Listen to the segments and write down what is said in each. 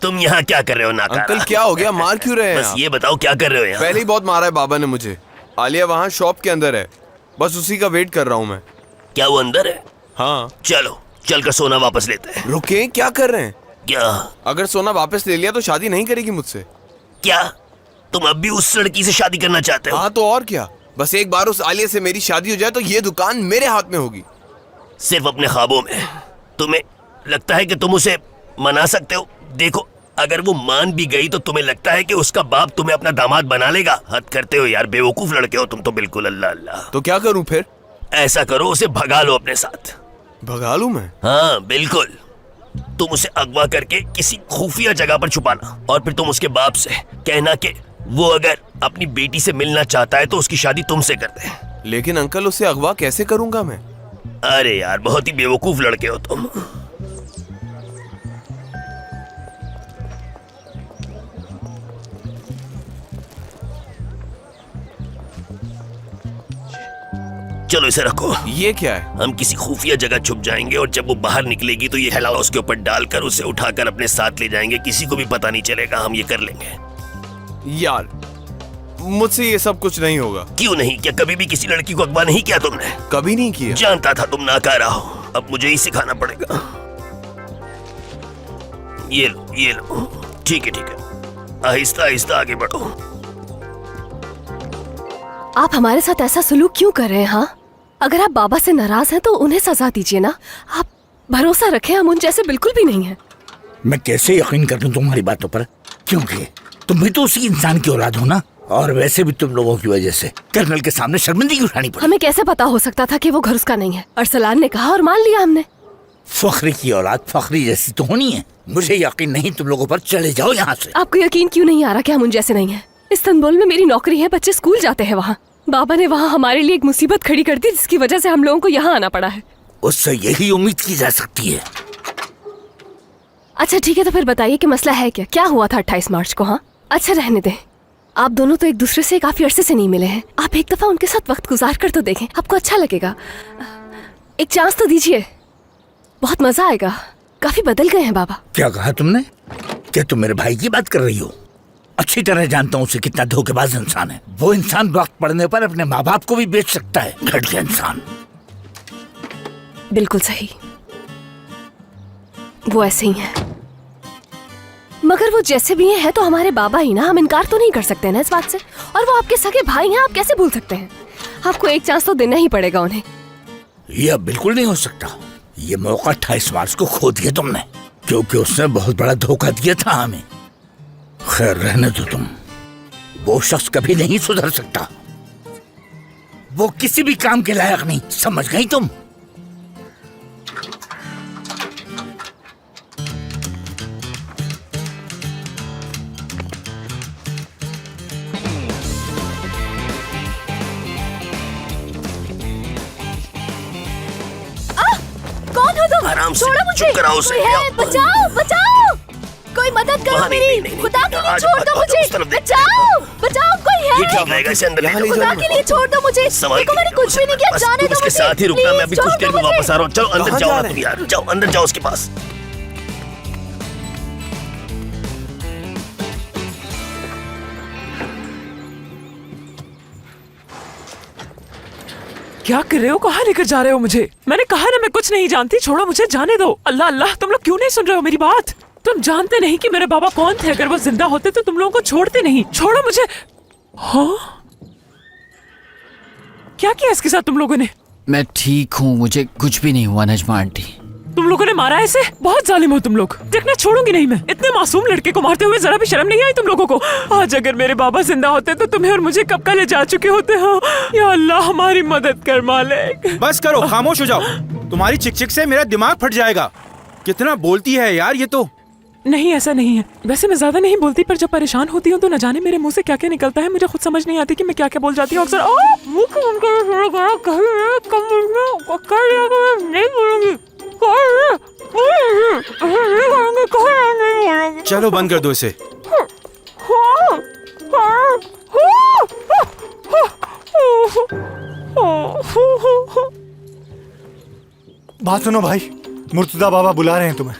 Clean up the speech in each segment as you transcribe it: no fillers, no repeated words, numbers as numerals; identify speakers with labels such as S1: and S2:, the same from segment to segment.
S1: तुम यहाँ क्या कर रहे हो नाकारा?
S2: अंकल क्या हो गया, मार क्यों रहे हैं
S1: बस
S2: आप?
S1: ये बताओ क्या कर रहे हो यहाँ?
S2: पहले ही बहुत मारा है बाबा ने मुझे। आलिया वहाँ शॉप के अंदर है, बस उसी का वेट कर रहा हूँ मैं।
S1: क्या वो अंदर है?
S2: हाँ।
S1: चलो चल कर सोना वापस लेते हैं।
S2: रुके, क्या कर रहे हैं?
S1: क्या?
S2: अगर सोना वापस ले लिया तो शादी नहीं करेगी मुझसे?
S1: क्या तुम अब भी उस लड़की से शादी करना चाहते हो?
S2: हाँ तो और क्या, बस एक बार उस आलिया से मेरी शादी हो जाए तो ये दुकान मेरे हाथ में होगी।
S1: सिर्फ अपने ख्वाबों में। तुम्हें लगता है कि तुम उसे मना सकते हो? देखो अगर वो मान भी गई तो तुम्हें लगता है कि उसका बाप तुम्हें अपना दामाद बना लेगा? हद करते हो यार, बेवकूफ लड़के हो तुम तो बिल्कुल। अल्लाह अल्लाह।
S2: तो क्या करूं फिर?
S1: ऐसा करो, उसे भगा लो अपने साथ।
S2: भगा लूं मैं?
S1: हाँ बिल्कुल। तुम उसे अगवा करके किसी खुफिया जगह पर छुपाना और फिर तुम उसके बाप से कहना कि वो अगर अपनी बेटी से मिलना चाहता है तो उसकी शादी तुमसे कर दे।
S2: लेकिन अंकल उसे अगवा कैसे करूंगा मैं?
S1: अरे यार बहुत ही बेवकूफ लड़के हो तुम। चलो इसे रखो।
S2: ये क्या है?
S1: हम किसी खुफिया जगह छुप जाएंगे और जब वो बाहर निकलेगी तो ये थैला उसके ऊपर डालकर उसे उठाकर अपने साथ ले जाएंगे। किसी को भी पता नहीं चलेगा, हम ये कर लेंगे।
S2: यार मुझसे ये सब कुछ नहीं होगा।
S1: क्यों नहीं? क्या कभी भी किसी लड़की को अगवा नहीं किया तुमने?
S2: कभी नहीं किया।
S1: जानता था तुम नाकारा हो, अब मुझे ही सिखाना पड़ेगा। ये लो। ठीक है, आहिस्ता आहिस्ता आगे बढ़ो।
S3: आप हमारे साथ ऐसा सलूक क्यों कर रहे हैं? हाँ, अगर आप बाबा से नाराज हैं तो उन्हें सजा दीजिए ना। आप भरोसा रखें, हम उन जैसे बिल्कुल भी नहीं हैं।
S4: मैं कैसे यकीन कर लूं तुम्हारी बातों पर, क्योंकि तुम भी तो उसी इंसान की औलाद हो ना। और वैसे भी तुम लोगों की वजह से कर्नल के सामने शर्मिंदगी उठानी पड़ी।
S3: हमें कैसे पता हो सकता था कि वो घर उसका नहीं है? अरसलान ने कहा और मान लिया हमने।
S4: फखरी की औलाद फखरी जैसी तो होनी है। मुझे यकीन नहीं तुम लोगों पर, चले जाओ यहाँ से।
S3: आपको यकीन क्यों नहीं आ रहा कि हम उन जैसे नहीं हैं? इस्तांबुल में मेरी नौकरी है, बच्चे स्कूल जाते हैं वहाँ। बाबा ने वहाँ हमारे लिए एक मुसीबत खड़ी कर दी जिसकी वजह से हम लोगों को यहाँ आना पड़ा है।
S4: उससे यही उम्मीद की जा सकती है।
S3: अच्छा ठीक है, तो फिर बताइए कि मसला है क्या? क्या हुआ था 28 मार्च को? हाँ अच्छा रहने दें, आप दोनों तो एक दूसरे से काफी अरसे से नहीं मिले हैं। आप एक दफा उनके साथ वक्त गुजार कर तो देखें, आपको अच्छा लगेगा। एक चांस तो दीजिए, बहुत मजा आएगा। काफी बदल गए हैं बाबा।
S4: क्या कहा तुमने? क्या तुम मेरे भाई की बात कर रही हो? अच्छी तरह जानता हूँ उसे कितना धोखेबाज इंसान है। वो इंसान वक्त पड़ने पर अपने माँ बाप को भी बेच सकता है। घटिया इंसान।
S3: बिल्कुल सही, वो ऐसे ही है। मगर वो जैसे भी हैं तो हमारे बाबा ही ना, हम इनकार तो नहीं कर सकते ना इस बात से। और वो आपके सगे भाई हैं, आप कैसे भूल सकते हैं? आपको एक चांस तो देना ही पड़ेगा उन्हें।
S4: ये अब बिल्कुल नहीं हो सकता। ये मौका 28 मार्च को खो दिया तुमने, क्योंकि उसने बहुत बड़ा धोखा दिया था हमें। खैर रहने दो तुम। वो शख्स कभी नहीं सुधर सकता। वो किसी भी काम के लायक नहीं, समझ गई तुम?
S3: कौन हो तुम?
S1: आराम से,
S3: छोड़ो मुझे।
S1: चुप कराओ उसे।
S3: कोई है? बचाओ बचाओ, कोई मदद करो
S1: वहाँ नहीं,
S3: मेरी।
S1: नहीं,
S3: खुदा के लिए
S1: आज
S3: छोड़ दो मुझे।
S1: उस तरफ देख।
S3: बचाओ बचाओ, कोई है?
S1: ये ठीक रहेगा, इसे अंदर ले
S2: यहाँ
S1: जाओ।
S2: ले
S3: खुदा
S2: जाओ।
S3: के लिए छोड़ दो मुझे।
S1: संभाल
S3: देखो
S1: के
S3: मैंने कुछ भी नहीं किया,
S1: बस
S3: जाने
S1: तुम
S3: दो
S1: उसके
S3: मुझे।
S1: साथ ही रुकना, मैं अभी
S3: प्लीज,
S1: कुछ देर
S3: छोड़
S1: में
S3: दो
S1: वापस आ रहा हूँ। चलो अंदर
S2: कहाँ
S1: जाओ
S2: जा
S1: ना
S2: रहे
S1: तुम
S2: हैं?
S1: यार, जाओ अंदर जाओ उसके पास।
S5: क्या कर रहे हो? कहाँ लेकर जा रहे हो मुझे? मैंने कहा ना मैं कुछ नहीं जानती, छोड़ो मुझे, जाने दो। अल्लाह अल्लाह, तुम लोग क्यों नहीं सुन रहे हो मेरी बात? तुम जानते नहीं कि मेरे बाबा कौन थे? अगर वो जिंदा होते तो तुम लोगों को छोड़ते नहीं। छोड़ो मुझे। हाँ क्या किया इसके साथ तुम लोगों ने?
S6: मैं ठीक हूँ, मुझे कुछ भी नहीं हुआ नजमा आंटी।
S5: तुम लोगों ने मारा इसे? बहुत जालिम हो तुम लोग। देखना छोड़ूंगी नहीं मैं। इतने मासूम लड़के को मारते हुए जरा भी शर्म नहीं आई तुम लोगों को? आज अगर मेरे बाबा जिंदा होते तो तुम्हें और मुझे कब का ले जा चुके होते। हाँ या अल्लाह हमारी मदद कर मालिक।
S7: बस करो, खामोश हो जाओ। तुम्हारी चिक से मेरा दिमाग फट जाएगा। कितना बोलती है यार ये तो।
S5: नहीं ऐसा नहीं है। वैसे मैं ज्यादा नहीं बोलती, पर जब परेशान होती हूँ तो न जाने मेरे मुंह से क्या क्या निकलता है। मुझे खुद समझ नहीं आती कि मैं क्या क्या बोल जाती हूँ अक्सर।
S7: चलो बंद कर दो इसे।
S8: बात सुनो भाई, मुर्तजा बाबा बुला रहे हैं तुम्हें।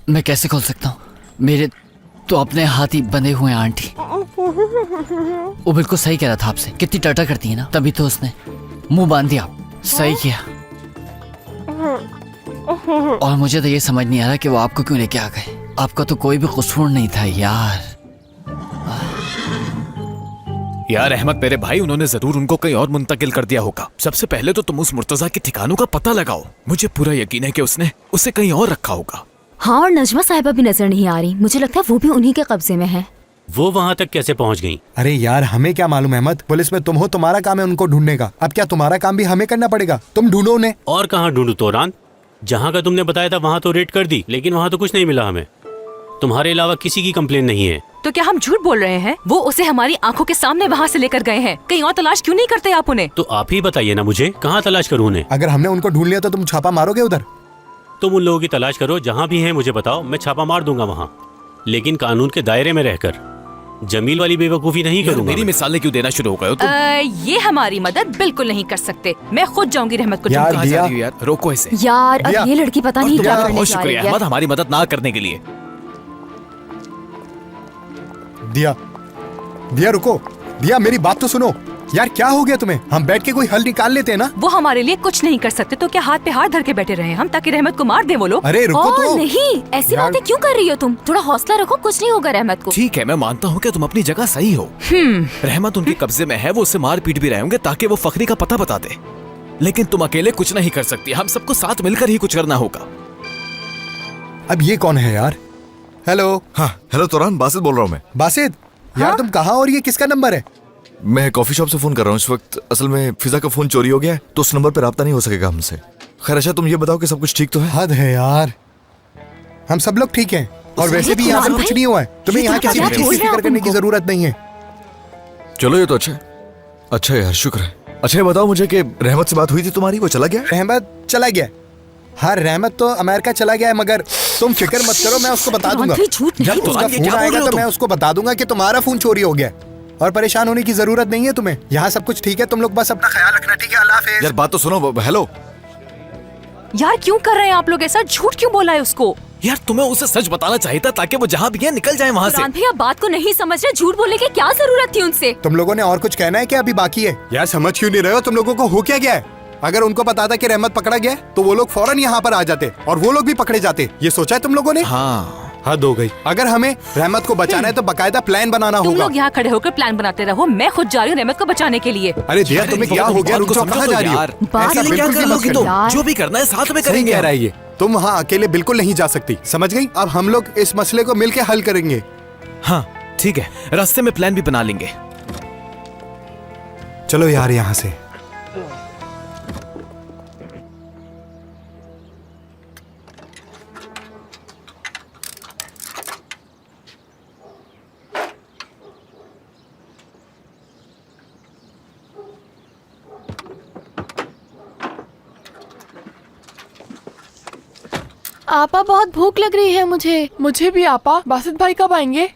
S6: मैं कैसे खोल सकता हूँ? मेरे तो अपने हाथ ही बंधे हुए हैं आंटी। वो बिल्कुल सही कह रहा था आपसे, कितनी टर्टा करती है ना, तभी तो उसने मुंह बांध दिया। सही किया। और मुझे तो ये समझ नहीं आ रहा कि वो आपको क्यों लेके आ गए। आपका तो कोई भी कसूर नहीं था यार।
S8: यार अहमद मेरे भाई, उन्होंने जरूर उनको कहीं और मुंतकिल कर दिया होगा। सबसे पहले तो तुम उस मुर्तजा के ठिकानों का पता लगाओ। मुझे पूरा यकीन है कि उसने उसे कहीं और रखा होगा।
S9: हाँ, और नजमा साहिबा भी नजर नहीं आ रही। मुझे लगता है वो भी उन्हीं के कब्जे में है।
S10: वो वहाँ तक कैसे पहुँच गई?
S11: अरे यार, हमें क्या मालूम अहमद, पुलिस में तुम हो, तुम्हारा काम है उनको ढूंढने का। अब क्या तुम्हारा काम भी हमें करना पड़ेगा? तुम ढूंढो उन्हें।
S10: और कहाँ ढूंढूं तोरान? जहाँ का तुमने बताया था वहाँ तो रेड कर दी, लेकिन वहाँ तो कुछ नहीं मिला हमें। तुम्हारे अलावा किसी की कंप्लेन नहीं है।
S3: तो क्या हम झूठ बोल रहे हैं? वो उसे हमारी आंखों के सामने वहाँ से लेकर गए हैं। कहीं और तलाश क्यों नहीं करते आप उन्हें?
S10: तो आप ही बताइए ना मुझे, कहाँ तलाश करूँ उन्हें?
S11: अगर हमने उनको ढूंढ लिया तो तुम छापा मारोगे उधर?
S10: तुम उन लोगों की तलाश करो, जहाँ भी हैं मुझे बताओ, मैं छापा मार दूंगा वहाँ, लेकिन कानून के दायरे में रहकर। जमील वाली बेवकूफी नहीं करूंगा।
S8: मेरी मिसालें क्यों देना शुरू हो गए हो तुम?
S3: ये हमारी मदद बिल्कुल नहीं कर सकते। मैं खुद जाऊंगी रहमत को
S11: यार,
S3: ढूंढने।
S8: कहाँ जा रही हो यार? रोको इसे।
S9: यार अब
S11: दिया।
S9: ये लड़की पता नहीं क्या
S8: तुम्हारा
S9: करने
S8: बहुत
S9: जा रही
S8: शुक्रिया
S9: है।
S8: अहमद, हमारी मदद ना करने के लिए।
S11: दिया, दिया रुको। दिया, मेरी बात तो सुनो। यार क्या हो गया तुम्हें? हम बैठ के कोई हल निकाल लेते हैं ना।
S3: वो हमारे लिए कुछ नहीं कर सकते, तो क्या हाथ पे हाथ धर के बैठे रहे हम ताकि रहमत को मार दे वो लोग?
S11: अरे रुको
S9: ओ,
S11: तो।
S9: नहीं, ऐसी
S11: यार-
S9: बातें क्यों कर रही हो तुम? थोड़ा हौसला रखो, कुछ नहीं होगा रहमत को।
S8: ठीक है, मैं मानता हूँ कि तुम अपनी जगह सही हो। रहमत उनके कब्जे में है, वो उसे मार पीट भी रहे होंगे ताकि वो फखरी का पता बता दे। लेकिन तुम अकेले कुछ नहीं कर सकती, हम सबको साथ मिलकर ही कुछ करना होगा।
S11: अब ये कौन है यार? हेलो।
S12: हाँ हेलो तोरान, बासित बोल रहा हूँ मैं।
S11: बासित, यार तुम कहाँ और ये किसका नंबर है?
S12: मैं कॉफी शॉप से फोन कर रहा हूँ इस वक्त। असल में फिजा का फोन चोरी हो गया है, तो उस नंबर पर राब्ता नहीं हो सकेगा हमसे। खैर अच्छा, तुम ये बताओ कि सब कुछ ठीक तो है?
S11: हद है यार, हम सब लोग ठीक हैं। और वैसे भी यहाँ पर कुछ नहीं हुआ है। तुम्हें यहाँ किसी भी चीज की फिक्र करने की जरूरत नहीं है।
S12: चलो ये तो अच्छा है। अच्छा यार, शुक्र है। अच्छा ये बताओ मुझे कि रहमत से बात हुई थी तुम्हारी, वो चला गया?
S11: रहमत चला गया? हाँ, रहमत तो अमेरिका चला गया है, मगर तुम फिक्र मत करो, मैं उसको बता दूंगा।
S9: झूठ नहीं।
S11: जब उसका फोन आएगा तो मैं उसको बता दूंगा कि तुम्हारा फोन चोरी हो गया। और परेशान होने की जरूरत नहीं है तुम्हें। यहाँ सब कुछ ठीक है, तुम लोग बस अपना ख्याल रखना, ठीक है? अल्लाह हाफिज़।
S12: यार बात तो सुनो। हेलो
S3: यार क्यों कर रहे हैं आप लोग ऐसा? झूठ क्यों बोला है उसको?
S8: यार तुम्हें उसे सच बताना चाहिए था ताकि वो जहाँ भी है निकल जाए वहाँ से।
S9: फरहान भैया बात को नहीं समझ रहे, झूठ बोलने की क्या जरूरत थी उनसे?
S11: तुम लोगों ने और कुछ कहना है क्या? अभी बाकी है यार। समझ क्यों नहीं रहे हो? तुम लोगों को हो क्या गया है? अगर उनको पता था कि रहमत पकड़ा गया है, तो वो लोग फौरन यहाँ पर आ जाते और वो लोग भी पकड़े जाते। ये सोचा है तुम लोगों ने?
S8: हाँ,
S11: हद हो गई। अगर हमें रहमत को बचाना है तो बकायदा प्लान बनाना
S3: तुम
S11: होगा।
S3: लोग यहाँ खड़े होकर प्लान बनाते रहो, मैं खुद जा रही हूँ रहमत को बचाने के लिए।
S11: अरे दिया, तुम्हें क्या हो गया? रुक जाओ, कहाँ जा रही हो?
S9: बात
S11: ऐसा
S8: अकेले क्या
S11: बिल्कुल
S8: कर
S11: भी मत
S8: लोगी
S11: करो।
S8: तुम? जो भी करना है साथ में
S11: सही
S8: करेंगे।
S11: कह रहा है ये। तुम वहाँ अकेले बिल्कुल नहीं जा सकती, समझ गई? अब हम लोग इस मसले को मिलके हल करेंगे।
S8: हाँ ठीक है, रास्ते में प्लान भी बना लेंगे।
S11: चलो यार यहाँ से।
S13: आपा बहुत भूख लग रही है मुझे।
S5: मुझे भी आपा। बासित भाई कब आएंगे?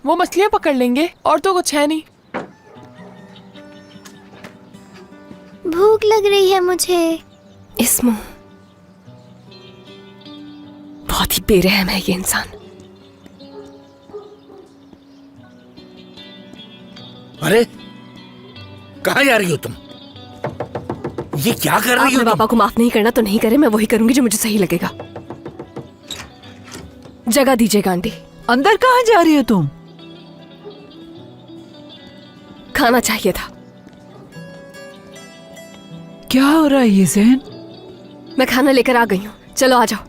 S5: वो मछलियाँ पकड़ लेंगे, और तो कुछ है नहीं।
S9: भूख लग रही है मुझे।
S3: इस्मो, बहुत ही बेरहम है ये इंसान।
S4: अरे कहाँ जा रही हो तुम? ये क्या कर रही हो
S3: आपने
S4: तुम?
S3: पापा को माफ नहीं करना तो नहीं करे, मैं वही करूंगी जो मुझे सही लगेगा। जगह दीजिएगा आंटी।
S5: अंदर कहाँ जा रही हो तुम?
S3: खाना चाहिए था।
S5: क्या हो रहा है ये ज़हन?
S3: मैं खाना लेकर आ गई हूँ, चलो आ जाओ,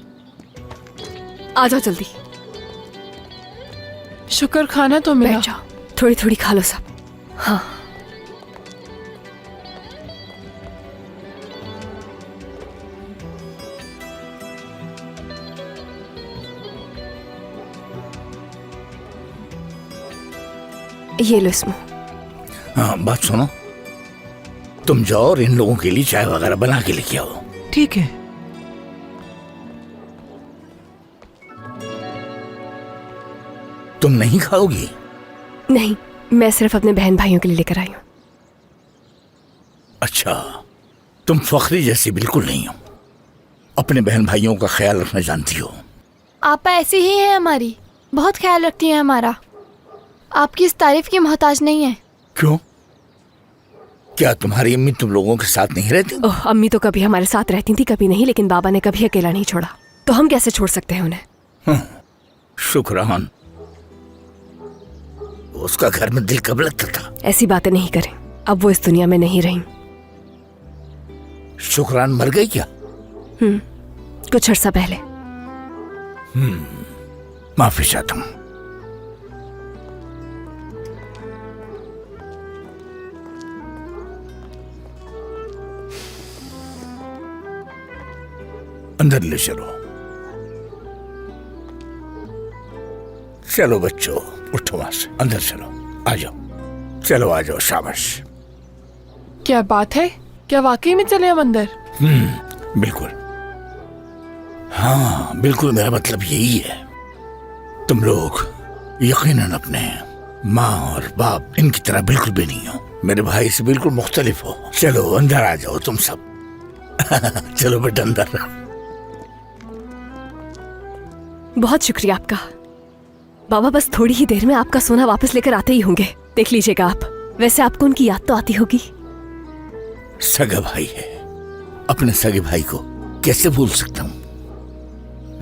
S3: आ जाओ जल्दी।
S5: शुक्र खाना तो मिला।
S3: बैठ जाओ, थोड़ी थोड़ी खा लो सब। हाँ ये लो इसमें।
S4: हाँ बात सुनो, तुम जाओ और इन लोगों के लिए चाय वगैरह बना के लेके आओ।
S5: ठीक है।
S4: तुम नहीं खाओगी?
S3: नहीं, मैं सिर्फ अपने बहन भाइयों के लिए लेकर आई हूँ।
S4: अच्छा, तुम फखरी जैसी बिल्कुल नहीं हो। अपने बहन भाइयों का ख्याल रखना जानती हो।
S13: आपा ऐसी ही है हमारी, बहुत ख्याल रखती है हमारा। आपकी इस तारीफ की मोहताज नहीं है।
S4: क्यों? क्या तुम्हारी अम्मी तुम लोगों के साथ नहीं रहती?
S3: ओह, अम्मी तो कभी हमारे साथ रहती थी, कभी नहीं, लेकिन बाबा ने कभी अकेला नहीं छोड़ा, तो हम कैसे छोड़ सकते हैं उन्हें?
S4: शुक्रान। उसका घर में दिल कब लगता था?
S3: ऐसी बातें नहीं करें, अब वो इस दुनिया में नहीं रही।
S4: शुक्रान मर गई क्या?
S3: कुछ अर्सा पहले।
S4: माफी चाहता हूं। अंदर ले चलो। चलो बच्चों, उठो वहां से, अंदर चलो, आ जाओ, चलो आ जाओ, शाबाश।
S13: क्या बात है, क्या वाकई में चले हम अंदर?
S4: बिल्कुल, हाँ बिल्कुल, मेरा मतलब यही है। तुम लोग यकीनन अपने माँ और बाप इनकी तरह बिल्कुल भी नहीं हो, मेरे भाई से बिल्कुल मुख्तलिफ हो। चलो अंदर आ जाओ तुम सब। चलो बेटा अंदर।
S3: बहुत शुक्रिया आपका बाबा, बस थोड़ी ही देर में आपका सोना वापस लेकर आते ही होंगे, देख लीजिएगा आप। वैसे आपको उनकी याद तो आती होगी।
S4: सगा भाई है, अपने सगे भाई को कैसे भूल सकता हूँ,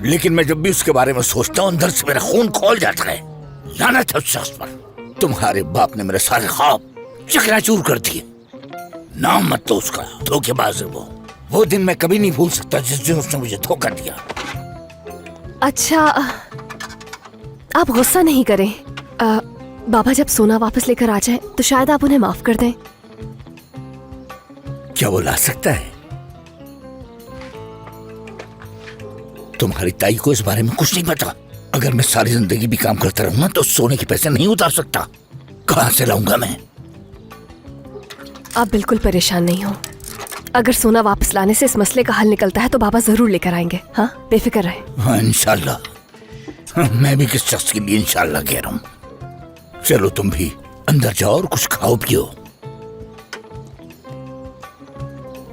S4: लेकिन मैं जब भी उसके बारे में सोचता हूँ अंदर से मेरा खून खौल जाता है। लानत है उस शख्स पर। तुम्हारे बाप ने मेरे सारे ख्वाब चकनाचूर कर दिए। नाम मत तो उसका, धोखेबाज है वो दिन मैं कभी नहीं भूल सकता जिस दिन उसने मुझे धोखा दिया।
S3: अच्छा, आप गुस्सा नहीं करें। बाबा जब सोना वापस लेकर आ जाए तो शायद आप उन्हें माफ कर दें।
S4: क्या वो ला सकता है? तुम्हारी ताई को इस बारे में कुछ नहीं पता। अगर मैं सारी जिंदगी भी काम करता रहूंगा तो सोने के पैसे नहीं उतार सकता। कहां से लाऊंगा मैं?
S3: आप बिल्कुल परेशान नहीं हो। अगर सोना वापस लाने से इस मसले का हल निकलता है तो बाबा जरूर लेकर आएंगे। हाँ, बेफिक्र रहें।
S4: हाँ इंशाल्लाह। मैं भी किस शख्स के लिए इंशाल्लाह कह रहा हूँ। चलो तुम भी अंदर जाओ और कुछ खाओ पियो।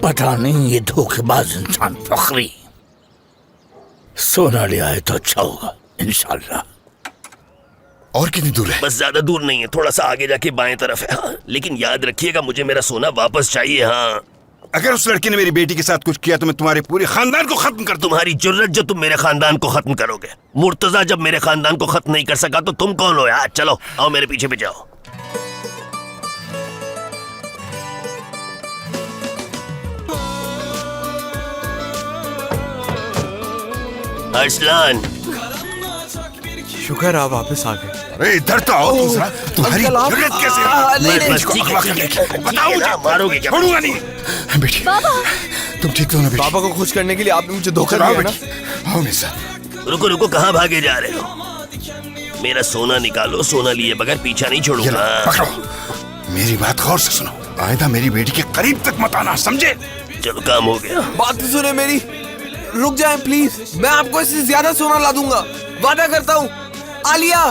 S4: पता नहीं ये धोखेबाज इंसान फखरी सोना ले आए तो अच्छा होगा इंशाल्लाह।
S1: और कितनी दूर है? बस ज्यादा दूर नहीं है, थोड़ा सा आगे जाके बाएं तरफ है। हाँ, लेकिन याद रखिएगा मुझे मेरा सोना वापस चाहिए। हाँ,
S14: अगर उस लड़की ने मेरी बेटी के साथ कुछ किया तो मैं तुम्हारे पूरे खानदान को खत्म कर दूं।
S1: तुम्हारी जुर्रत जो तुम मेरे खानदान को खत्म करोगे। मुर्तजा जब मेरे खानदान को खत्म नहीं कर सका तो तुम कौन हो यार? चलो आओ मेरे पीछे भी जाओ। अरसलान,
S2: शुक्र आप वापस आ गए।
S14: अरे इधर तो आओ दूसरा। तुम्हारी जुर्रत कैसे है? बताओ मुझे, मारोगे क्या? छोड़ूंगा नहीं।
S11: बेटी, तुम ठीक तो हो ना बेटी?
S2: पापा को खुश करने के लिए आपने मुझे धोखा दिया ना?
S11: आओ मेरे साथ।
S1: रुको रुको, कहाँ भागे जा रहे हो? मेरा सोना निकालो, सोना लिए बगैर पीछा नहीं छोड़ूंगा।
S14: पकड़ो, मेरी बात गौर से सुनो। आइंदा मेरी बेटी के करीब तक मत आना, समझे?
S1: चलो काम हो गया।
S2: बात तो सुने मेरी, रुक जाए प्लीज। मैं आपको इससे ज्यादा सोना ला दूंगा, वादा करता हूँ। आलिया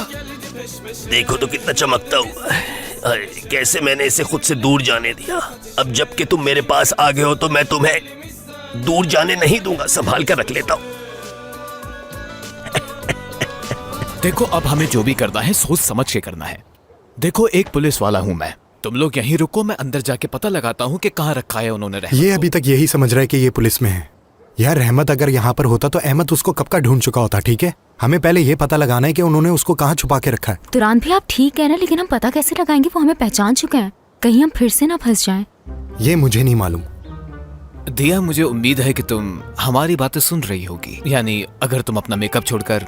S1: देखो तो कितना चमकता हुआ है। अरे कैसे मैंने इसे खुद से दूर जाने दिया। अब जबकि तुम मेरे पास आ गए हो तो मैं तुम्हें दूर जाने नहीं दूंगा, संभाल कर रख लेता हूँ।
S8: देखो अब हमें जो भी करना है सोच समझ के करना है। देखो एक पुलिस वाला हूँ मैं, तुम लोग यहीं रुको, मैं अंदर जाके पता लगाता हूँ कि कहाँ रखा है उन्होंने रहमत।
S11: ये अभी तक यही समझ रहा है कि ये पुलिस में है। यार रहमत अगर यहाँ पर होता तो अहमद उसको कब का ढूंढ चुका होता। ठीक है, हमें पहले ये पता लगाना है कि उन्होंने उसको कहाँ छुपा के रखा है।
S9: तुरान भी आप ठीक है ना, लेकिन हम पता कैसे लगाएंगे? वो हमें पहचान चुके हैं, कहीं हम फिर से ना फंस जाएं।
S11: ये मुझे नहीं मालूम।
S8: दिया, मुझे उम्मीद है कि तुम हमारी बातें सुन रही होगी। यानी अगर तुम अपना मेकअप छोड़कर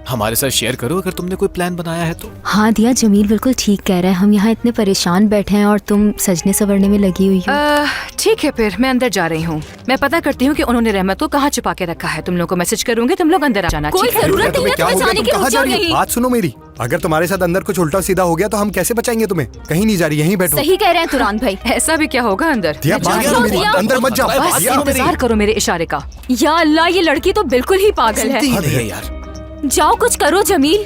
S8: हमारे साथ शेयर करो अगर तुमने कोई प्लान बनाया है तो।
S9: हाँ दिया, जमील बिल्कुल ठीक कह रहा है। हम यहाँ इतने परेशान बैठे हैं और तुम सजने संवरने में लगी हुई हो।
S15: ठीक है, फिर मैं अंदर जा रही हूँ। मैं पता करती हूँ कि उन्होंने रहमत को कहाँ छुपा के रखा है। तुम लोग को मैसेज करूंगी, तुम लोग अंदर आ जाना।
S9: कोई जरूरत नहीं है तुम्हें जाने की, रुक जाओ यहीं।
S11: बात सुनो मेरी, अगर तुम्हारे साथ अंदर कुछ उल्टा सीधा हो गया तो हम कैसे बचाएंगे तुम्हें? कहीं नहीं जा रही, यहीं बैठो।
S9: सही कह रहे हैं तुरान भाई।
S15: ऐसा भी क्या होगा अंदर?
S11: अंदर मत जाओ।
S15: बस इंतजार करो मेरे इशारे का।
S9: या अल्लाह, ये लड़की तो बिल्कुल ही पागल है।
S8: यार
S9: जाओ कुछ करो जमील।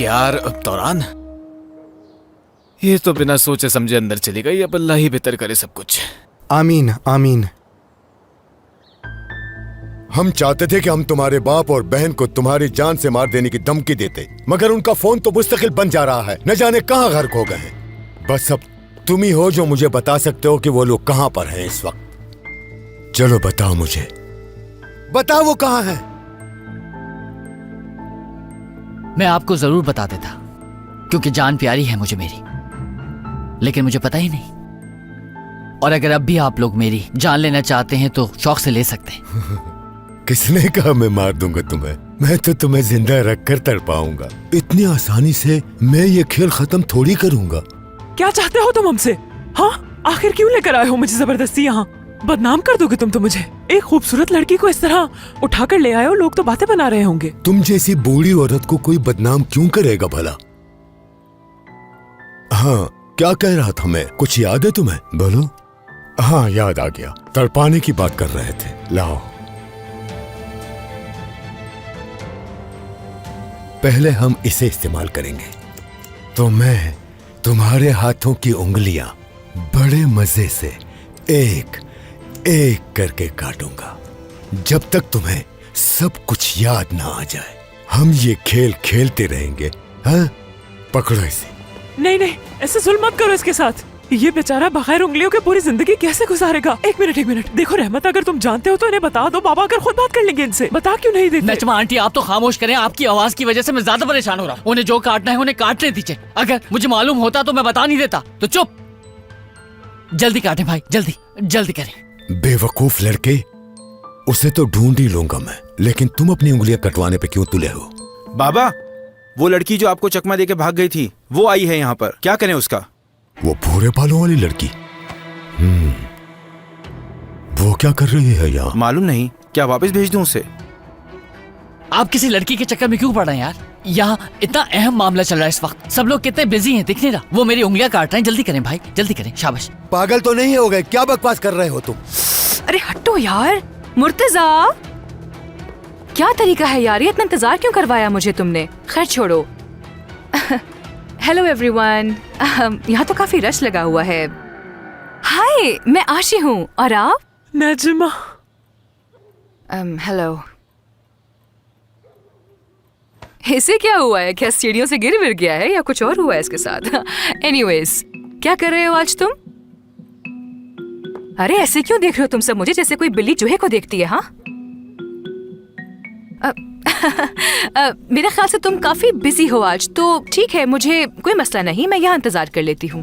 S8: यार तौरान, ये तो बिना सोचे समझे अंदर चली गई। अब अल्लाह ही बेहतर करे सब कुछ।
S11: आमीन आमीन। हम चाहते थे कि हम तुम्हारे बाप और बहन को तुम्हारी जान से मार देने की धमकी देते, मगर उनका फोन तो मुस्तकिल बंद जा रहा है, न जाने कहां गर्क हो गए हैं। बस अब तुम ही हो जो मुझे बता सकते हो कि वो लोग कहां पर हैं इस वक्त। चलो बताओ मुझे, बताओ वो कहां हैं।
S6: मैं आपको जरूर बता देता, क्योंकि जान प्यारी है मुझे मेरी, लेकिन मुझे पता ही नहीं। और अगर अब भी आप लोग मेरी जान लेना चाहते हैं तो शौक से ले सकते हैं।
S11: किसने कहा मैं मार दूंगा तुम्हें? मैं तो तुम्हें जिंदा रखकर तड़पाऊंगा। इतनी आसानी से मैं ये खेल खत्म थोड़ी करूंगा।
S5: क्या चाहते हो तुम हमसे? हाँ, आखिर क्यों लेकर आए हो मुझे जबरदस्ती यहाँ? बदनाम कर दोगे तुम तो मुझे। एक खूबसूरत लड़की को इस तरह उठाकर ले आए हो, लोग तो बातें बना रहे होंगे।
S11: तुम जैसी बूढ़ी औरत को कोई बदनाम क्यों करेगा भला? हाँ, क्या कह रहा था मैं? कुछ याद है तुम्हें? बोलो। हाँ, याद आ गया, तड़पाने की बात कर रहे थे। लाओ, पहले हम इसे इस्तेमाल करेंगे तो मैं तुम्हारे हाथों की उंगलियां बड़े मजे से एक एक करके काटूंगा जब तक तुम्हें सब कुछ याद ना आ जाए। हम ये खेल खेलते रहेंगे। हाँ, पकड़ो इसे।
S5: नहीं नहीं, ऐसे जुल्म मत करो इसके साथ। ये बेचारा बगैर उंगलियों के पूरी जिंदगी कैसे गुजारेगा? एक मिनट, देखो रहमत, अगर तुम जानते हो तो इन्हें बता दो। बाबा अगर खुद बात कर लेंगे इनसे। बता क्यों नहीं देते?
S6: नजमा आंटी, आप तो खामोश करें, आपकी आवाज की वजह से मैं ज्यादा परेशान हो रहा हूँ। उन्हें जो काटना है उन्हें काटने दीजिए। अगर मुझे मालूम होता तो मैं बता नहीं देता। तो चुप, जल्दी काटें भाई, जल्दी जल्दी करें।
S11: बेवकूफ लड़के, उसे तो ढूंढ ही लूंगा मैं, लेकिन तुम अपनी उंगलियां कटवाने पे क्यों तुले हो?
S7: बाबा, वो लड़की जो आपको चकमा देके भाग गई थी, वो आई है यहाँ पर। क्या करें उसका?
S11: वो भूरे बालों वाली लड़की? वो क्या कर रही है यहाँ?
S7: मालूम नहीं, क्या वापस भेज दूं उसे?
S6: आप किसी लड़की के चक्कर में क्यों पड़ रहे हैं यार? यहाँ इतना अहम मामला चल रहा है इस वक्त, सब लोग कितने बिजी हैं, दिख नहीं रहा? वो मेरी उंगलियां काट रहे हैं, जल्दी करें भाई, जल्दी करें। शाबाश।
S11: पागल तो नहीं हो गए? क्या बकवास कर रहे हो तुम?
S15: अरे हटो यार मुर्तजा, क्या तरीका है यार? ये इतना इंतजार क्यों करवाया मुझे तुमने? खैर छोड़ो। हेलो एवरीवन, यहाँ तो काफी रश लगा हुआ है। हाय, मैं आशी हूँ, और आप?
S5: नजमा।
S15: हेलो। इसे क्या हुआ है? क्या सीढ़ियों से गिर गया है या कुछ और हुआ है इसके साथ? एनीवेज, क्या कर रहे हो आज तुम? अरे ऐसे क्यों देख रहे हो तुम सब मुझे, जैसे कोई बिल्ली चूहे को देखती है? हाँ मेरे ख्याल से तुम काफी बिजी हो आज, तो ठीक है, मुझे कोई मसला नहीं, मैं यहाँ इंतजार कर लेती हूँ।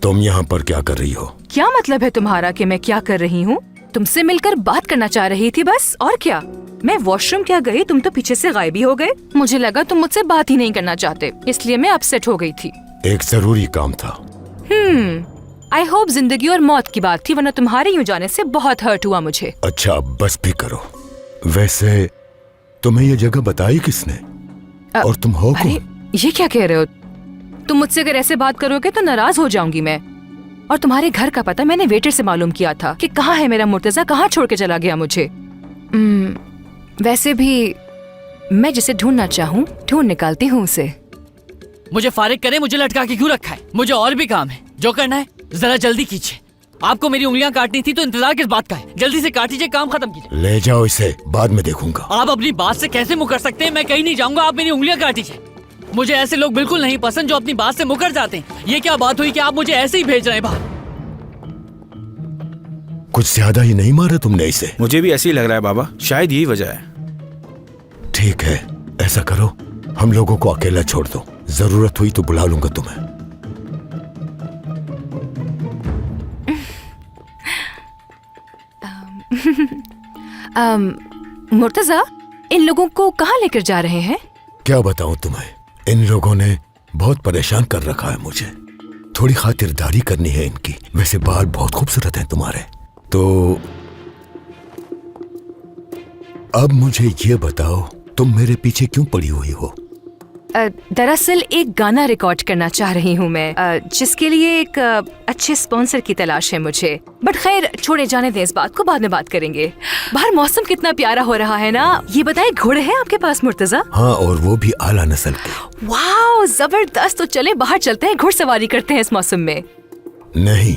S11: तुम यहाँ पर क्या कर रही हो?
S15: क्या मतलब है तुम्हारा कि मैं क्या कर रही हूँ? तुमसे मिलकर बात करना चाह रही थी बस, और क्या? मैं वॉशरूम क्या गई, तुम तो पीछे से गायब ही हो गए। मुझे लगा तुम मुझसे बात ही नहीं करना चाहते, इसलिए मैं अपसेट हो गई थी।
S11: एक जरूरी काम था।
S15: आई होप जिंदगी और मौत की बात थी, वरना तुम्हारे यूं जाने से बहुत हर्ट हुआ मुझे।
S11: अच्छा, बस भी करो। वैसे तुम्हें ये जगह बताई किसने? और तुम हो कौन?
S15: ये क्या कह रहे हो? तुम मुझसे अगर ऐसे बात करोगे तो नाराज हो जाऊंगी मैं। और तुम्हारे घर का पता मैंने वेटर से मालूम किया था कि कहाँ है मेरा मुर्तजा, कहाँ छोड़ के चला गया मुझे। वैसे भी मैं जिसे ढूंढना चाहूँ ढूंढ निकालती हूँ उसे।
S6: मुझे फारिग करें, मुझे लटका के क्यों रखा है? मुझे और भी काम है, जो करना है जरा जल्दी कीजिए। आपको मेरी उंगलियां काटनी थी तो इंतजार किस बात का है? जल्दी से काट लीजिए, काम खत्म कीजिए।
S11: ले जाओ इसे, बाद में देखूंगा।
S6: आप अपनी बात से कैसे मुकर सकते हैं? मैं कहीं नहीं जाऊंगा, आप मेरी उंगलियां काट दीजिए। मुझे ऐसे लोग बिल्कुल नहीं पसंद जो अपनी बात से मुकर जाते हैं। ये क्या बात हुई कि आप मुझे ऐसे ही भेज रहे हैं बाहर?
S11: कुछ ज्यादा ही नहीं मारा तुमने इसे?
S7: मुझे भी ऐसे ही लग रहा है बाबा, शायद यही वजह है।
S11: ठीक है, ऐसा करो, हम लोगों को अकेला छोड़ दो, जरूरत हुई तो बुला लूंगा तुम्हें।
S15: मुर्तजा, इन लोगों को कहाँ लेकर जा रहे हैं?
S11: क्या बताऊं तुम्हें, इन लोगों ने बहुत परेशान कर रखा है मुझे। थोड़ी खातिरदारी करनी है इनकी। वैसे बाल बहुत खूबसूरत हैं तुम्हारे। तो अब मुझे ये बताओ, तुम मेरे पीछे क्यों पड़ी हुई हो?
S15: दरअसल एक गाना रिकॉर्ड करना चाह रही हूँ मैं, जिसके लिए एक अच्छे स्पॉन्सर की तलाश है मुझे। बट खैर छोड़े, जाने दें, इस बात को बाद में बात करेंगे। बाहर मौसम कितना प्यारा हो रहा है ना। ये बताए, घोड़े हैं आपके पास मुर्तजा?
S11: हाँ, और वो भी आला नस्ल के।
S15: वाह, जबरदस्त। तो चले बाहर चलते हैं, घुड़सवारी करते हैं इस मौसम में।
S11: नहीं,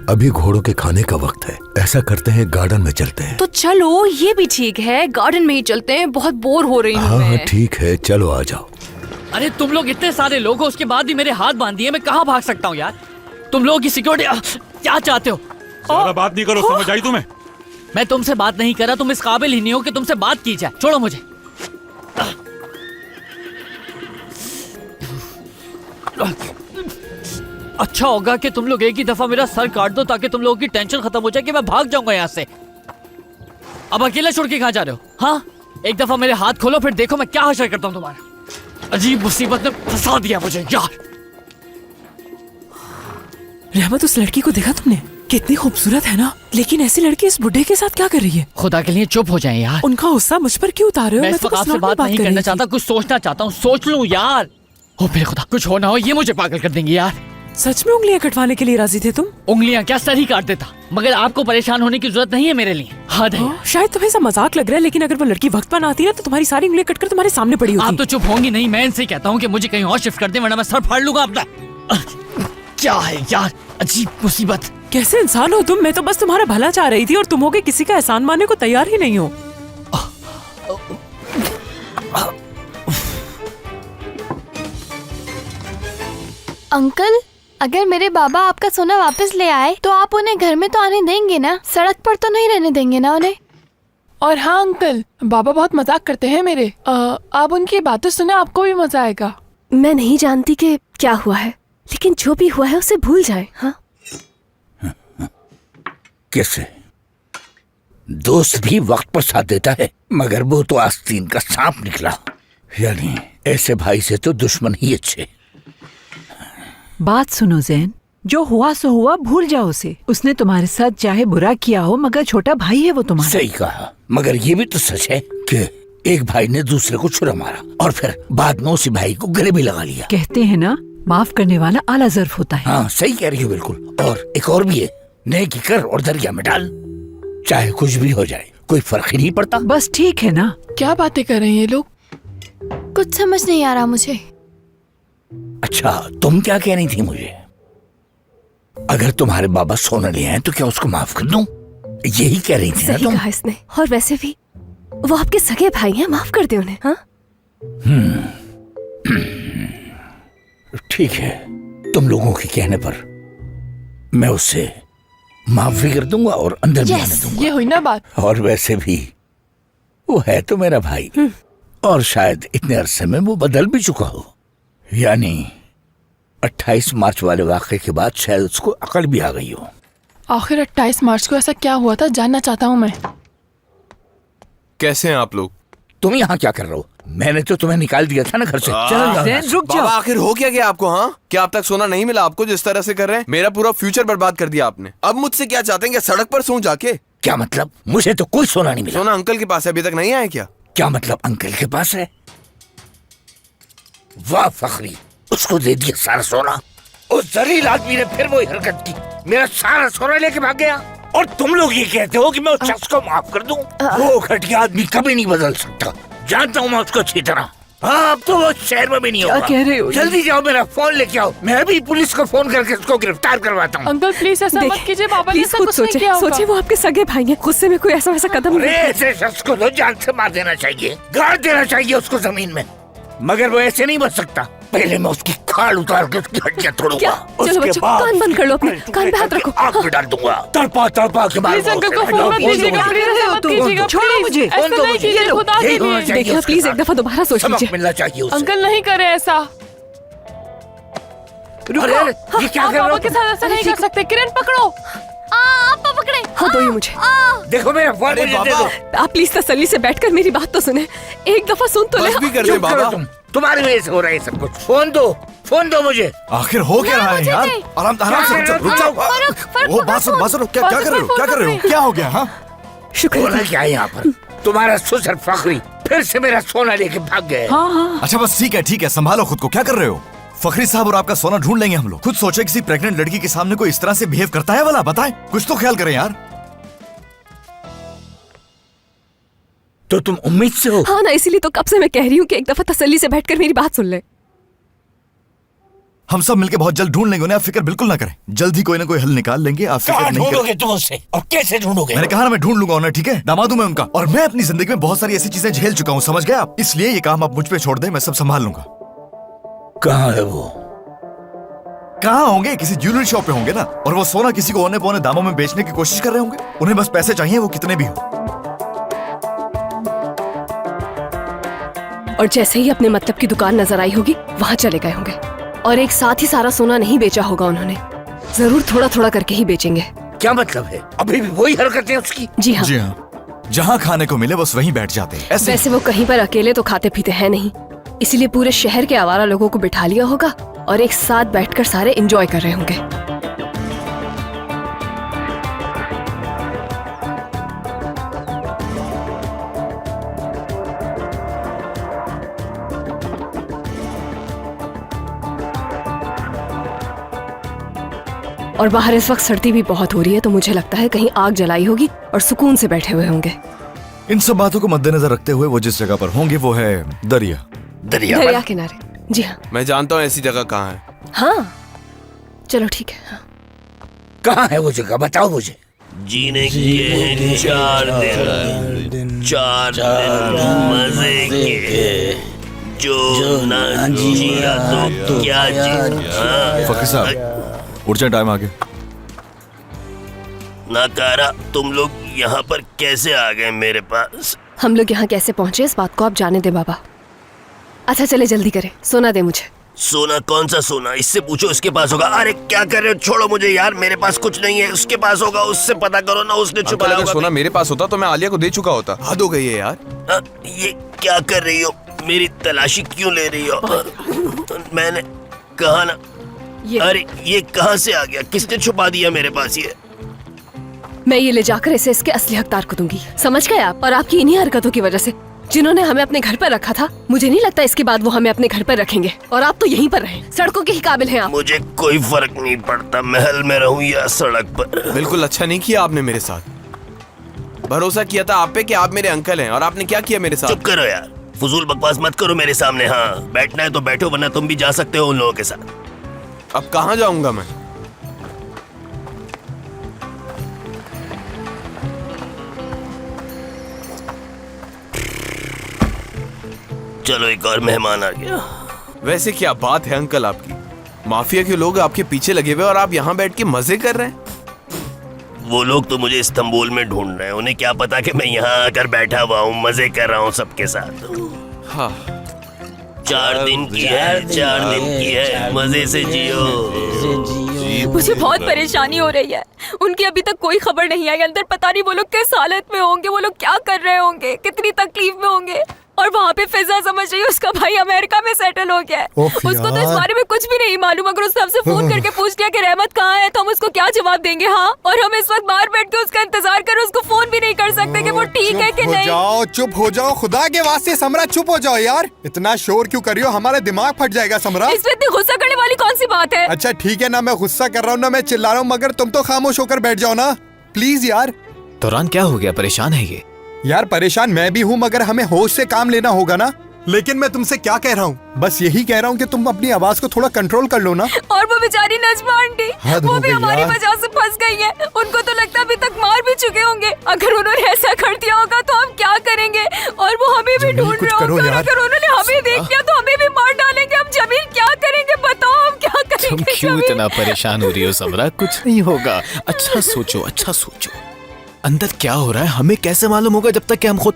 S11: अभी घोड़ों के खाने का वक्त है। ऐसा करते हैं, गार्डन में चलते हैं।
S15: तो चलो, ये भी ठीक है, गार्डन में ही चलते हैं। बहुत बोर हो रही हूँ
S11: हाँ
S15: मैं।
S11: ठीक है, चलो आ जाओ।
S6: अरे तुम लोग इतने सारे लोग हो, उसके बाद भी मेरे हाथ बांध दिए। मैं कहाँ भाग सकता हूँ यार? तुम लोगों की सिक्योरिटी क्या चाहते हो?
S7: ज्यादा बात नहीं करो, समझ आई तुम्हें?
S6: मैं तुमसे बात नहीं कर रहा, तुम इस काबिल ही नहीं हो कि तुमसे बात की जाए। छोड़ो मुझे। अच्छा होगा कि तुम लोग एक ही दफा मेरा सर काट दो, ताकि तुम लोगों की टेंशन खत्म हो जाए कि मैं भाग जाऊंगा यहाँ से। अब अकेले छोड़ के कहाँ जा रहे हो? हाँ, एक दफा मेरे हाथ खोलो, फिर देखो मैं क्या हशर करता हूँ तुम्हारा। अजीब मुसीबत ने फंसा दिया मुझे यार।
S5: रहमत, उस लड़की को देखा तुमने? कितनी खूबसूरत है ना, लेकिन ऐसी लड़की इस बुढ़े के साथ क्या कर रही है?
S6: खुदा के लिए चुप हो जाएं यार।
S5: उनका गुस्सा मुझ पर क्यों उतार रहे हो?
S6: मैं इस वक्त आपसे बात नहीं करना चाहता, कुछ सोचना चाहता हूँ। सोच लूं यार। ओ मेरे खुदा, कुछ हो ना हो, ये मुझे पागल कर देंगे यार।
S5: सच में उंगलियां कटवाने के लिए राजी थे तुम?
S6: उंगलियां क्या, सर ही काट देता। मगर आपको परेशान होने की जरूरत नहीं है मेरे लिए। हाँ
S5: शायद तुम्हें ऐसा मजाक लग रहा है, लेकिन अगर वो लड़की वक्त पर आती है तो तुम्हारी सारी उंगलियां कटकर तुम्हारे सामने पड़ी होती।
S6: आप तो चुप होंगी नहीं। मैं इनसे कहता हूँ कि मुझे कहीं और शिफ्ट कर दे, वरना मैं सर फाड़ लूंगा अपना। क्या है यार, अजीब मुसीबत।
S5: कैसे इंसान हो तुम? मैं तो बस तुम्हारा भला चाह रही थी और तुम हो के किसी का एहसान मानने को तैयार ही नहीं हो।
S13: अंकल, अगर मेरे बाबा आपका सोना वापस ले आए तो आप उन्हें घर में तो आने देंगे ना? सड़क पर तो नहीं रहने देंगे ना उन्हें?
S16: और हाँ अंकल, बाबा बहुत मजाक करते हैं मेरे। आप उनकी बातें सुने, आपको भी मजा आएगा।
S3: मैं नहीं जानती कि क्या हुआ है, लेकिन जो भी हुआ है उसे भूल जाए। हाँ,
S4: कैसे दोस्त भी वक्त पर साथ देता है, मगर वो तो आस्तीन का सांप निकला। यानी ऐसे भाई से तो दुश्मन ही अच्छे।
S17: बात सुनो जैन, जो हुआ सो हुआ, भूल जाओ उसे। उसने तुम्हारे साथ चाहे बुरा किया हो, मगर छोटा भाई है वो तुम्हारा।
S4: सही कहा, मगर ये भी तो सच है कि एक भाई ने दूसरे को छुरा मारा और फिर बाद में उसी भाई को गले भी लगा लिया।
S17: कहते हैं ना, माफ करने वाला आला ज़र्फ होता है।
S4: हाँ सही कह रही हो बिल्कुल। और एक और भी है, नेकी कर और दरिया में डाल, चाहे कुछ भी हो जाए कोई फर्क ही नहीं पड़ता।
S17: बस ठीक है ना?
S16: क्या बातें कर रहे हैं ये लोग?
S13: कुछ समझ नहीं आ रहा मुझे।
S4: अच्छा, तुम क्या कह रही थी मुझे? अगर तुम्हारे बाबा सोना ले आए तो क्या उसको माफ कर दूं? यही कह रही थी ना तुम?
S3: कहा इसने। और वैसे भी वो आपके सगे भाई हैं, माफ कर दे उन्हें। हाँ,
S4: ठीक है, तुम लोगों के कहने पर मैं उससे माफ भी कर दूंगा और अंदर भी आने दूंगा।
S16: ये हुई ना बात।
S4: और वैसे भी वो है तो मेरा भाई, और शायद इतने अरसे में वो बदल भी चुका हो। यानी 28 मार्च वाले वाक़े के बाद शायद उसको अकल भी आ गई हो।
S16: आखिर 28 मार्च को ऐसा क्या हुआ था, जानना चाहता हूँ मैं।
S12: कैसे हैं आप लोग?
S4: तुम यहाँ क्या कर रहे हो? मैंने तो तुम्हें निकाल दिया था ना घर से। चलो
S2: रुक जाओ। आखिर हो क्या गया आपको? हाँ, क्या अब तक सोना नहीं मिला आपको? जिस तरह से कर रहे हैं, मेरा पूरा फ्यूचर बर्बाद कर दिया आपने। अब मुझसे क्या चाहते हैं? क्या सड़क पर सोऊं जाके?
S4: क्या मतलब? मुझे तो कोई सोना नहीं मिला।
S2: सोना अंकल के पास है, अभी तक नहीं आया क्या?
S4: क्या मतलब अंकल के पास है? वाह फखरी, उसको दे दिया सारा सोना। उस जलील आदमी ने फिर वही हरकत की, मेरा सारा सोना लेके भाग गया। और तुम लोग ये कहते हो कि मैं उस शख्स को माफ कर दूं? वो घटिया आदमी कभी नहीं बदल सकता, जानता हूँ मैं उसको अच्छी तरह। हाँ, अब तो वो शहर में भी नहीं होगा।
S17: क्या कह रहे हो?
S4: जल्दी जाओ, मेरा फोन लेके आओ, मैं अभी पुलिस को फोन करके उसको गिरफ्तार करवाता हूँ।
S16: अंकल प्लीज ऐसा मत कीजिए, बाबा ने ऐसा कुछ नहीं किया होगा।
S3: सोचिए, वो आपके सगे भाई हैं, गुस्से में कोई ऐसा वैसा कदम नहीं।
S4: ऐसे शख्स को तो जान से मार देना चाहिए, गाड़ देना चाहिए उसको जमीन में। मगर वो ऐसे नहीं बच सकता। पहले मैं उसकी खाल उतार के उसकी हड्डियां तोड़ूंगा,
S3: चलो बच्चों, कान बंद कर लो अपने, कान पे हाथ रखो।
S4: आग में डाल दूंगा, तड़पा तड़पा के मारूंगा।
S17: छोड़ो मुझे।
S3: देखना प्लीज, एक दफा दोबारा सोच लीजिए।
S4: मिलना चाहिए उसे।
S16: अंकल नहीं करे ऐसा।
S4: अरे ये क्या कर रहे हो?
S16: के साथ ऐसा नहीं कर सकते। किरण पकड़ो।
S13: आप पकड़े।
S3: हाँ, दो ये मुझे।
S4: देखो मेरा फोन मुझे दे दो।
S3: आप प्लीज तसल्ली से बैठकर मेरी बात तो सुने, एक दफा सुन तो ले।
S2: बस भी कर ले बाबा।
S4: तुम्हारी वजह से हो रहा है सब कुछ। फोन दो मुझे।
S12: आखिर हो क्या रहा है यार? आराम से रुक जाओ। वो बात सुनो, क्या कर रहे हो? क्या हो गया? हाँ,
S3: शुक्र
S4: क्या है यहाँ पर? तुम्हारा सुसर फखरी फिर से मेरा सोना लेके भाग गए।
S12: अच्छा बस ठीक है, संभालो खुद को। क्या कर रहे हो? फखरी साहब और आपका सोना ढूंढ लेंगे हम लोग। खुद सोचे किसी प्रेग्नेंट लड़की के सामने कोई इस तरह से बिहेव करता है वाला? बताएं, कुछ तो ख्याल करें यार।
S4: तो तुम उम्मीद से हो?
S3: हाँ ना, इसीलिए तो कब से मैं कह रही हूँ कि एक दफा तसल्ली से बैठकर मेरी बात सुन ले।
S12: हम सब मिलके बहुत जल्द ढूंढ लेंगे उन्हें, आप फिक्र बिल्कुल ना करें। जल्द ही कोई ना कोई हल निकाल लेंगे, आप फिक्र
S4: कहाँ
S12: नहीं
S4: ढूंढोगे
S12: करें।
S4: तुम उससे और कैसे ढूंढोगे?
S12: मैंने कहा ना, मैं ढूंढ लूंगा उन्हें, ठीक है? दामाद हूं मैं उनका, और मैं अपनी जिंदगी में बहुत सारी ऐसी चीजें झेल चुका हूँ, समझ गए आप? इसलिए ये काम आप मुझ पे छोड़ दें, मैं सब संभाल लूंगा।
S4: कहाँ है वो?
S12: कहाँ होंगे? किसी ज्वेलरी शॉप पे होंगे ना, और वो सोना किसी को औने पौने दामों में बेचने की कोशिश कर रहे होंगे। उन्हें बस पैसे चाहिए, वो कितने भी हो।
S3: और जैसे ही अपने मतलब की दुकान नजर आई होगी, वहाँ चले गए होंगे, और एक साथ ही सारा सोना नहीं बेचा होगा उन्होंने। जरूर थोड़ा थोड़ा करके ही बेचेंगे।
S4: क्या मतलब है? अभी भी वही हरकतें हैं उसकी?
S3: जी हाँ।
S12: जहाँ खाने को मिले बस वहीं बैठ जाते हैं।
S3: वैसे वो कहीं पर अकेले तो खाते पीते हैं नहीं, इसीलिए पूरे शहर के आवारा लोगों को बिठा लिया होगा और एक साथ बैठकर सारे एंजॉय कर रहे होंगे। और बाहर इस वक्त सर्दी भी बहुत हो रही है, तो मुझे लगता है कहीं आग जलाई होगी और सुकून से बैठे हुए होंगे।
S12: इन सब बातों को मद्देनजर रखते हुए वो जिस जगह पर होंगे वो है दरिया।
S3: दरिया किनारे। जी हाँ।
S2: मैं जानता हूँ ऐसी जगह कहाँ है।
S3: हाँ चलो ठीक है। हाँ।
S4: कहाँ है वो जगह, बताओ मुझे।
S1: जीने के 4 दिन, 4 दिन मजे के, जो ना जिया तो क्या जिया।
S12: फकीर साहब, urgent टाइम आ गया।
S1: नाकारा, तुम लोग यहाँ पर कैसे आ गए मेरे पास?
S3: हम लोग यहाँ कैसे पहुँचे इस बात को आप जाने दे बाबा। अच्छा चले जल्दी करें, सोना दे मुझे।
S1: सोना? कौन सा सोना? इससे पूछो, उसके पास होगा। अरे क्या कर रहे हो, छोड़ो मुझे यार, मेरे पास कुछ नहीं है, उसके पास होगा, उससे पता करो ना, उसने छुपाया होगा।
S2: सोना मेरे पास होता तो मैं आलिया को दे चुका होता। हद हो गई है यार।
S1: ये क्या कर रही हो? मेरी तलाशी क्यों ले रही हो? मैंने कहा ना। अरे ये कहाँ से आ गया? किसने छुपा दिया मेरे पास ये?
S3: मैं ये ले जाकर इसे इसके असली हकदार को दूंगी, समझ गए आप? और आपकी इन्हीं हरकतों की वजह से, जिन्होंने हमें अपने घर पर रखा था, मुझे नहीं लगता इसके बाद वो हमें अपने घर पर रखेंगे। और आप तो यहीं पर रहें, सड़कों के ही काबिल हैं आप।
S1: मुझे कोई फर्क नहीं पड़ता महल में रहूं या सड़क पर।
S2: बिल्कुल अच्छा नहीं किया आपने मेरे साथ। भरोसा किया था आप पे कि आप मेरे अंकल हैं, और आपने क्या किया मेरे साथ?
S1: चुप करो यार, फजूल बकवास मत करो मेरे सामने। हाँ, बैठना है तो बैठो, वरना तुम भी जा सकते हो उन लोगों के साथ।
S2: अब कहाँ जाऊंगा मैं?
S1: चलो, एक और मेहमान आ गया।
S2: वैसे क्या बात है अंकल आपकी, माफिया के लोग आपके पीछे लगे हुए और आप यहाँ बैठ के मजे कर रहे हैं।
S1: वो लोग तो मुझे इस्तांबुल में ढूंढ रहे हैं, उन्हें क्या पता कि मैं यहाँ आकर बैठा हुआ हूँ, मजे कर रहा हूँ सबके साथ।
S2: हाँ।
S1: 4 दिन की है, 4 दिन की है, मजे से जियो।
S3: मुझे बहुत परेशानी हो रही है। उनकी अभी तक कोई खबर नहीं आई अंदर, पता नहीं वो लोग किस हालत में होंगे, वो लोग क्या कर रहे होंगे, कितनी तकलीफ में होंगे। और वहाँ पे फिजा समझ रही है उसका भाई अमेरिका में सेटल हो गया है। उसको तो इस बारे में कुछ भी नहीं मालूम। अगर उसने हमसे फोन करके पूछ लिया कि रहमत कहाँ है, तो हम उसको क्या जवाब देंगे? हाँ, और हम इस वक्त बाहर बैठ के उसका इंतजार कर, उसको फोन भी नहीं कर सकते कि वो ठीक है कि नहीं।
S18: जाओ, चुप हो जाओ, खुदा के वास्ते समरा चुप हो जाओ यार। इतना शोर क्यों कर रही हो? हमारा दिमाग फट जाएगा समरा।
S3: इसमें इतनी गुस्सा करने वाली कौन सी बात है?
S18: अच्छा ठीक है ना, मैं गुस्सा कर रहा हूँ ना, मैं चिल्ला रहा हूँ, मगर तुम तो खामोश होकर बैठ जाओ ना प्लीज यार।
S8: तुरान क्या हो गया, परेशान है ये?
S18: यार परेशान मैं भी हूँ, मगर हमें होश से काम लेना होगा ना। लेकिन मैं तुमसे क्या कह रहा हूँ, बस यही कह रहा हूँ कि तुम अपनी आवाज को थोड़ा कंट्रोल कर लो ना।
S3: और वो बेचारी नजमा आंटी, वो भी हमारी वजह से फंस गई है। उनको तो लगता है अभी तक मार भी चुके होंगे। अगर उन्होंने ऐसा कर दिया होगा तो हम क्या करेंगे? और वो हमें भी ढूंढ रहे होंगे, और अगर उन्होंने हमें देख लिया तो हमें भी मार डालेंगे। हम जमील क्या करेंगे बताओ, हम क्या करेंगे?
S8: तुम क्यों इतना परेशान हो रही हो समरा? कुछ नहीं होगा, अच्छा सोचो, अच्छा सोचो। अंदर क्या हो रहा है हमें कैसे मालूम होगा जब तक कि हम खुद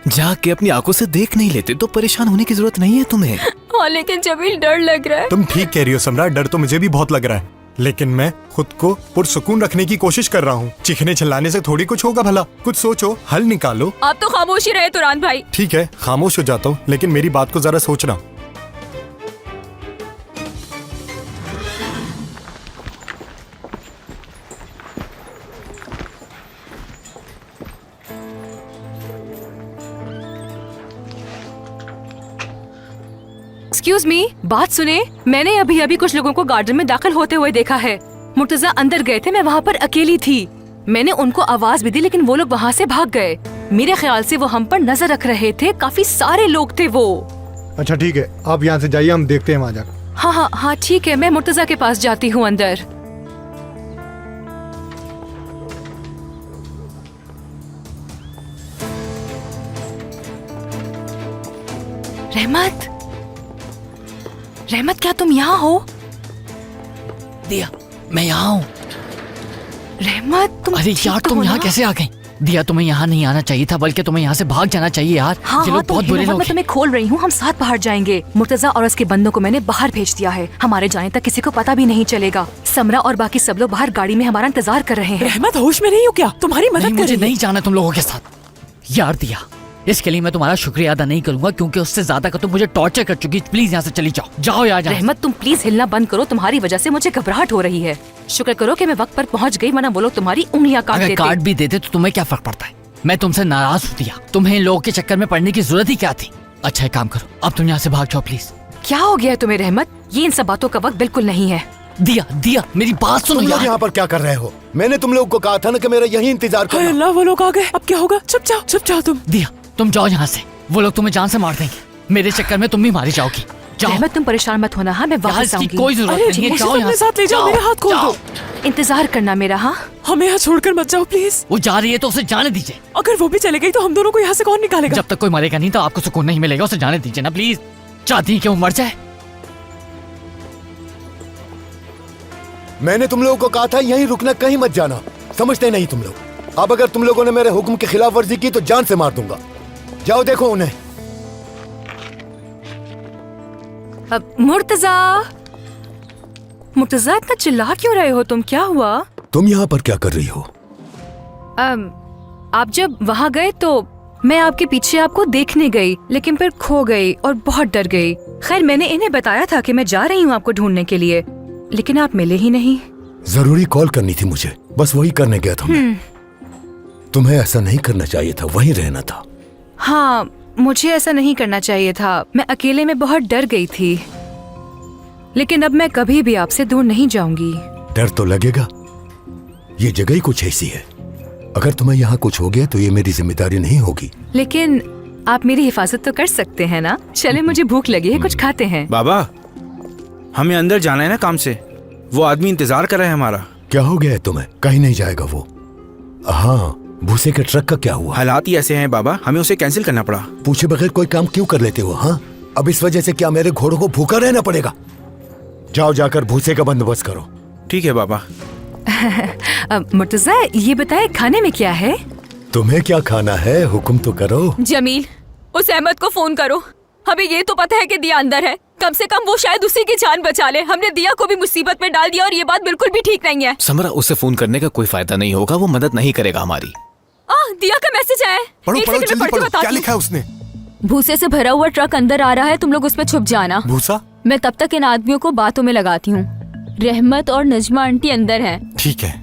S8: जाके अपनी आंखों से देख नहीं लेते? तो परेशान होने की जरूरत नहीं है तुम्हें।
S3: हाँ लेकिन जमील डर लग रहा है।
S18: तुम ठीक कह रही हो सम्राट, डर तो मुझे भी बहुत लग रहा है, लेकिन मैं खुद को पुरसुकून रखने की कोशिश कर रहा हूँ। चिखने चिल्लाने से थोड़ी कुछ होगा भला। कुछ सोचो, हल निकालो।
S3: आप तो खामोश ही रहे तुरान भाई।
S18: ठीक है, खामोश हो जाता हूँ, लेकिन मेरी बात को जरा सोचना।
S15: एक्सक्यूज मी, बात सुने। मैंने अभी अभी कुछ लोगों को गार्डन में दाखिल होते हुए देखा है। मुर्तजा अंदर गए थे, मैं वहाँ पर अकेली थी। मैंने उनको आवाज भी दी लेकिन वो लोग वहाँ से भाग गए। मेरे ख्याल से वो हम पर नजर रख रहे थे, काफी सारे लोग थे वो।
S18: अच्छा ठीक है, आप यहाँ से जाइए, हम देखते हैं वहाँ जाकर।
S15: हाँ हाँ हाँ ठीक है, मैं मुर्तजा के पास जाती हूँ अंदर। रहमत, रहमत क्या तुम यहाँ हो?
S6: दिया, मैं यहाँ हूँ।
S15: रहमत तुम
S6: अरे
S15: ठीक
S6: यार
S15: तो
S6: तुम
S15: हो
S6: यहाँ
S15: ना?
S6: कैसे आ गई? दिया तुम्हें यहाँ नहीं आना चाहिए था, बल्कि तुम्हें यहाँ से भाग जाना चाहिए यार।
S15: हाँ
S6: ये
S15: हाँ
S6: लोग बहुत बुरे लोग
S15: मैं
S6: हैं।
S15: तुम्हें खोल रही हूँ, हम साथ बाहर जाएंगे। मुर्तजा और उसके बंदों को मैंने बाहर भेज दिया है, हमारे जाने तक किसी को पता भी नहीं चलेगा। समरा और बाकी सब लोग बाहर गाड़ी में हमारा इंतजार कर रहे हैं।
S5: रहमत होश में नहीं हो क्या? तुम्हारी मदद
S6: नहीं,
S5: कर
S6: मुझे
S5: रही है।
S6: नहीं जाना तुम लोगों के साथ। यार दिया, इसके लिए मैं तुम्हारा शुक्रिया अदा नहीं करूंगा, क्योंकि उससे ज्यादा का तुम मुझे टॉर्चर कर चुकी। प्लीज यहाँ से चली जाओ, जाओ यार।
S15: रहमत तुम प्लीज हिलना बंद करो, तुम्हारी वजह से मुझे घबराहट हो रही है। शुक्र करो कि मैं वक्त पर पहुँच गई, वरना वो लोग तुम्हारी उंगलियां काट
S6: अगर
S15: देते।
S6: काट भी देते तो तुम्हें क्या फर्क पड़ता है? मैं तुमसे नाराज हूँ दिया, तुम्हें इन लोगों के चक्कर में पड़ने की जरूरत ही क्या थी? अच्छा एक काम करो, अब तुम यहाँ से भाग जाओ प्लीज।
S15: क्या हो गया है तुम्हें रहमत? ये इन सब बातों का वक्त बिल्कुल नहीं है।
S6: दिया, दिया मेरी बात सुनो
S11: तुम लोग
S6: यार।
S11: यहाँ पर क्या कर रहे हो? मैंने तुम लोगों को कहा था ना कि मेरा यही इंतजार
S5: हाय
S11: करना।
S5: अल्लाह, वो लोग आ गए, अब क्या होगा? चुप जाओ तुम।
S6: दिया तुम जाओ यहाँ से, वो लोग तुम्हें जान से मार देंगे। मेरे चक्कर में तुम भी मारी जाओगी। जाओ।
S15: रहमत तुम परेशान मत होना। हाँ मैं
S6: यार,
S15: वापस
S6: इसकी
S15: आऊंगी।
S6: कोई जरूरत
S15: अरे,
S6: नहीं है,
S15: मुझे
S6: जाओ
S15: अपने
S6: यहाँ से।
S5: साथ ले जाओ,
S6: जाओ,
S5: मेरा हाथ खोल
S6: जाओ।
S5: दो।
S15: इंतजार करना मेरा। हाँ
S5: हमें यहाँ छोड़कर मत जाओ प्लीज।
S6: वो जा रही है तो उसे जाने दीजिए।
S5: अगर वो भी चले गई तो हम दोनों को यहाँ से कौन निकालेगा?
S6: जब तक कोई मरेगा नहीं तो आपको सुकून नहीं मिलेगा, उसे जाने दीजिए ना प्लीज। चाहती हैं कि वो मर जाए?
S11: मैंने तुम लोगों को कहा था यहीं रुकना, कहीं मत जाना। समझते नहीं तुम लोग। अब अगर तुम लोगों ने मेरे हुक्म की खिलाफ वर्जी की तो जान से मार दूंगा। जाओ देखो उन्हें।
S15: अब मुर्तजा, मुर्तजा इतना चिल्ला क्यों रहे हो तुम? क्या हुआ?
S11: तुम यहाँ पर क्या कर रही हो?
S15: आप जब वहाँ गए तो मैं आपके पीछे आपको देखने गई, लेकिन फिर खो गई और बहुत डर गई। खैर मैंने इन्हें बताया था कि मैं जा रही हूँ आपको ढूंढने के लिए, लेकिन आप मिले ही नहीं।
S11: जरूरी कॉल करनी थी मुझे, बस वही करने गया था मैं। तुम्हें ऐसा नहीं करना चाहिए था, वहीं रहना था।
S15: हाँ मुझे ऐसा नहीं करना चाहिए था, मैं अकेले में बहुत डर गई थी, लेकिन अब मैं कभी भी आपसे दूर नहीं जाऊंगी।
S11: डर तो लगेगा, ये जगह ही कुछ ऐसी है। अगर तुम्हें यहाँ कुछ हो गया तो ये मेरी जिम्मेदारी नहीं होगी।
S15: लेकिन आप मेरी हिफाजत तो कर सकते हैं ना? चले मुझे भूख लगी है, कुछ खाते हैं।
S7: बाबा हमें अंदर जाना है ना काम से, वो आदमी इंतजार कर रहा है हमारा।
S11: क्या हो गया है तुम्हें? कहीं नहीं जाएगा वो। हाँ, भूसे के ट्रक का क्या हुआ?
S7: हालात ही ऐसे हैं बाबा, हमें उसे कैंसिल करना पड़ा।
S11: पूछे बगैर कोई काम क्यों कर लेते हो? हाँ, अब इस वजह से क्या मेरे घोड़ों को भूखा रहना पड़ेगा? जाओ जाकर भूसे का बंदोबस्त करो।
S7: ठीक है बाबा।
S15: मुर्तजा ये बताए खाने में क्या है?
S11: तुम्हें क्या खाना है, हुक्म तो करो।
S19: जमील, उस अहमद को फोन करो। हमें ये तो पता है कि दिया अंदर है, कम से कम वो शायद उसी की जान बचा ले। हमने दिया को भी मुसीबत में डाल दिया और ये बात बिल्कुल भी ठीक नहीं है।
S8: समरा, उसे फोन करने का कोई फायदा नहीं होगा, वो मदद नहीं करेगा हमारी।
S19: दिया का मैसेज आया है।
S18: पढ़ो
S19: एक
S18: पढ़ो
S19: सेकंड में
S18: जल्दी
S19: पढ़ के
S18: पढ़ो,
S19: बताती
S18: क्या
S19: हूँ।
S18: लिखा है उसने?
S19: भूसे से भरा हुआ ट्रक अंदर आ रहा है, तुम लोग उसमें छुप जाना।
S18: भूसा?
S19: मैं तब तक इन आदमियों को बातों में लगाती हूँ। रहमत और नजमा आंटी अंदर हैं।
S18: ठीक है।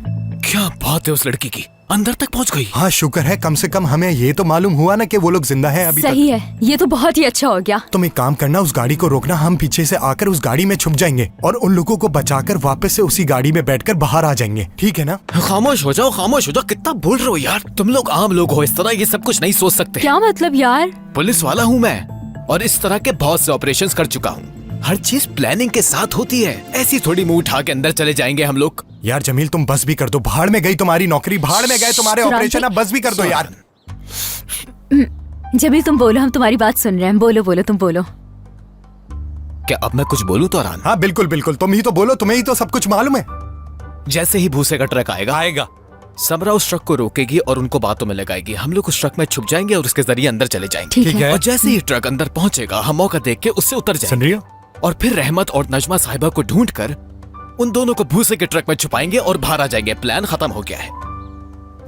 S8: क्या बात है उस लड़की की, अंदर तक पहुंच गई।
S18: हाँ शुक्र है, कम से कम हमें ये तो मालूम हुआ ना कि वो लोग जिंदा हैं अभी
S19: सही
S18: तक।
S19: है, ये तो बहुत ही अच्छा हो गया।
S18: तुम एक काम करना, उस गाड़ी को रोकना, हम पीछे से आकर उस गाड़ी में छुप जाएंगे और उन लोगों को बचाकर वापस से उसी गाड़ी में बैठकर बाहर आ जाएंगे। ठीक है ना?
S8: खामोश हो जाओ, खामोश हो जाओ। कितना बोल रहे हो यार, तुम लोग आम लोग हो, इस तरह ये सब कुछ नहीं सोच सकते।
S19: क्या मतलब यार?
S8: पुलिस वाला हूँ मैं, और इस तरह के बहुत से ऑपरेशंस कर चुका हूँ। हर चीज प्लानिंग के साथ होती है, ऐसी थोड़ी मुंह उठा के अंदर चले जाएंगे हम लोग।
S18: यार जमील, तुम बस भी कर दो। भाड़ में गई तुम्हारी नौकरी, भाड़ में गए तुम्हारे ऑपरेशन, अब बस भी कर दो यार।
S19: जमील तुम बोलो, हम तुम्हारी बात सुन रहे हैं। बोलो बोलो, तुम बोलो।
S8: क्या अब मैं कुछ बोलूं तो आरान?
S18: हाँ बिल्कुल बिल्कुल, तुम ही तो बोलो, तुम्हें ही तो सब कुछ मालूम है।
S8: जैसे ही भूसे का ट्रक आएगा समरा उस ट्रक को रोकेगी और उनको बातों में लगाएगी। हम लोग उस ट्रक में छुप जाएंगे और उसके जरिए अंदर चले जाएंगे।
S19: ठीक है।
S8: और जैसे ही ट्रक अंदर पहुंचेगा, हम मौका देख के उससे उतर जाएंगे।
S18: सुन रही हो?
S8: और फिर रहमत और नजमा साहिबा को ढूंढकर उन दोनों को भूसे के ट्रक में छुपाएंगे और बाहर आ जाएंगे। प्लान खत्म हो गया है।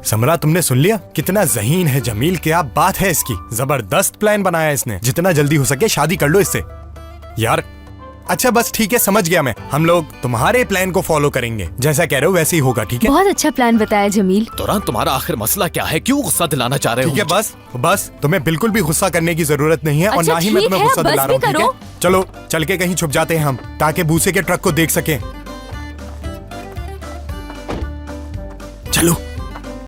S18: समरा, तुमने सुन लिया? कितना ज़हीन है जमील, क्या बात है इसकी। जबरदस्त प्लान बनाया है इसने। जितना जल्दी हो सके शादी कर लो इससे। यार अच्छा बस ठीक है, समझ गया मैं। हम लोग तुम्हारे प्लान को फॉलो करेंगे, जैसा कह रहे हो वैसे ही होगा, ठीक है?
S9: बहुत अच्छा प्लान बताया जमील।
S8: तुरंत तुम्हारा आखिर मसला क्या है? क्यों गुस्सा दिलाना चाह रहे हो?
S18: ठीक है बस बस, तुम्हें बिल्कुल भी गुस्सा करने की जरूरत नहीं है, और
S19: अच्छा,
S18: ना ही मैं
S19: ठीक
S18: तुम्हें
S19: है,
S18: गुस्सा
S19: बस
S18: दिला रहा हूँ,
S19: भी
S18: ठीक है?
S19: करो।
S18: चलो चल के कहीं छुप जाते हैं हम, ताकि भूसे के ट्रक को देख सकें।
S8: चलो।